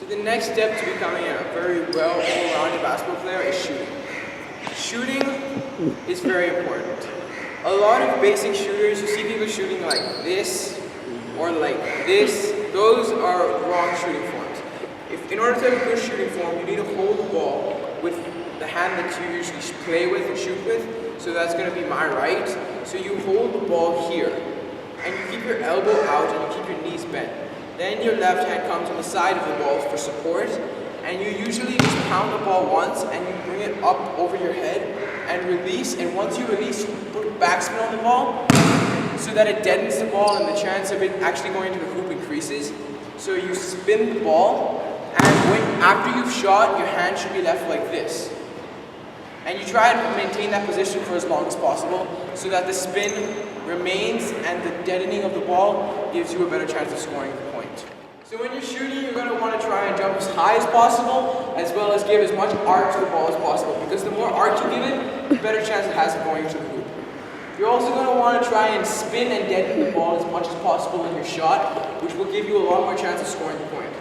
The next step to becoming a very all-rounded basketball player is shooting. Shooting is very important. A lot of basic shooters, you see people shooting like this or like this. Those are wrong shooting forms. In order to have a good shooting form, you need to hold the ball with the hand that you usually play with and shoot with. So that's going to be my right. So you hold the ball here, and you keep your elbow out and you keep your knees bent. Then your left hand comes on the side of the ball for support, and you usually just pound the ball once and you bring it up over your head and release, and once you release, you put a backspin on the ball so that it deadens the ball and the chance of it actually going into the hoop increases. So you spin the ball, and after you've shot, your hand should be left like this. And you try to maintain that position for as long as possible so that the spin remains and the deadening of the ball gives you a better chance of scoring the point. So when you're shooting, you're going to want to try and jump as high as possible, as well as give as much arc to the ball as possible, because the more arc you give it, the better chance it has of going into the hoop. You're also going to want to try and spin and deaden the ball as much as possible in your shot, which will give you a lot more chance of scoring the point.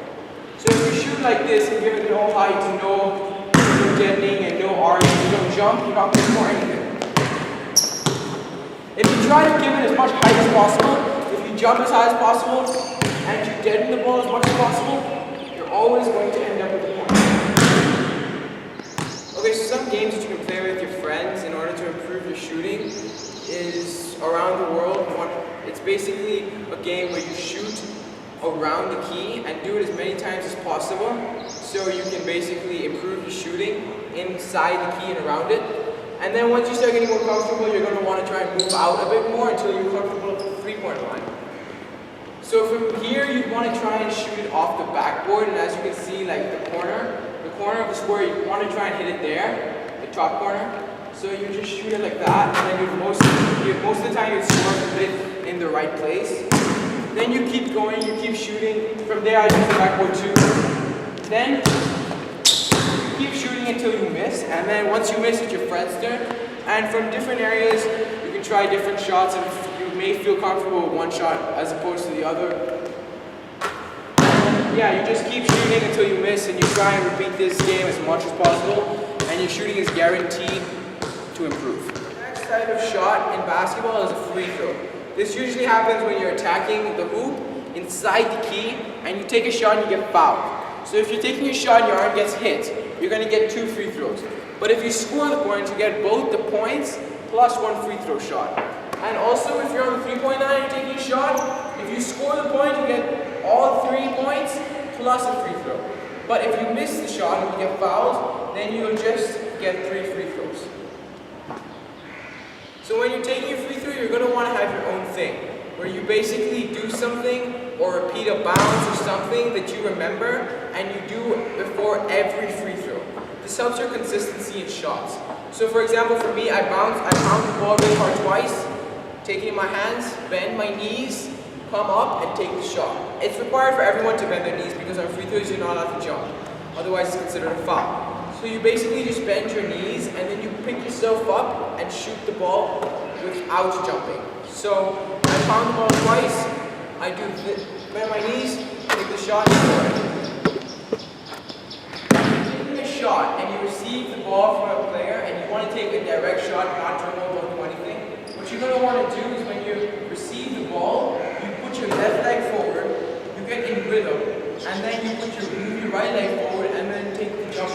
So if you shoot like this and give it no height, no deadening and no arc, you don't jump, you're not going to score anything. If you try to give it as much height as possible, if you jump as high as possible, and you deaden the ball as much as possible, you're always going to end up with a point. Okay, so some games that you can play with your friends in order to improve your shooting is around the world. It's basically a game where you shoot around the key and do it as many times as possible, so you can basically improve your shooting inside the key and around it. And then once you start getting more comfortable, you're going to want to try and move out a bit more until you're comfortable at the three-point line. So from here, you'd want to try and shoot it off the backboard, and as you can see, like the corner of the square, you want to try and hit it there, the top corner. So you just shoot it like that, and then most of the time you'd score it in the right place. Then you keep going, you keep shooting. From there, I use the backboard too. Then you keep shooting until you miss, and then once you miss, it's your friend's turn. And from different areas, you can try different shots, and you may feel comfortable with one shot as opposed to the other. Yeah, you just keep shooting until you miss, and you try and repeat this game as much as possible, and your shooting is guaranteed to improve. The next type of shot in basketball is a free throw. This usually happens when you're attacking the hoop inside the key, and you take a shot and you get fouled. So if you're taking a shot and your arm gets hit, you're going to get 2 free throws. But if you score the points, you get both the points plus 1 free throw shot. And also, if you're on the 3-point line and you're taking a shot, if you score the point, you get all 3 points plus a free throw. But if you miss the shot and you get fouled, then you'll just get 3 free throws. So when you're taking a free throw, you're going to want to have your own thing, where you basically do something or repeat a bounce or something that you remember, and you do before every free throw. This helps your consistency in shots. So for example, for me, I pound the ball really hard twice, take it in my hands, bend my knees, come up, and take the shot. It's required for everyone to bend their knees because on free throws you're not allowed to jump. Otherwise it's considered a foul. So you basically just bend your knees and then you pick yourself up and shoot the ball without jumping. So I pound the ball twice, I do this, bend my knees, take the shot, and score it. Taking a shot and you receive the ball from a player and you want to take a direct shot, not dribble, don't do anything. What you're going to want to do is when you receive the ball, you put your left leg forward, you get in rhythm, and then you move your right leg forward and then take the jump.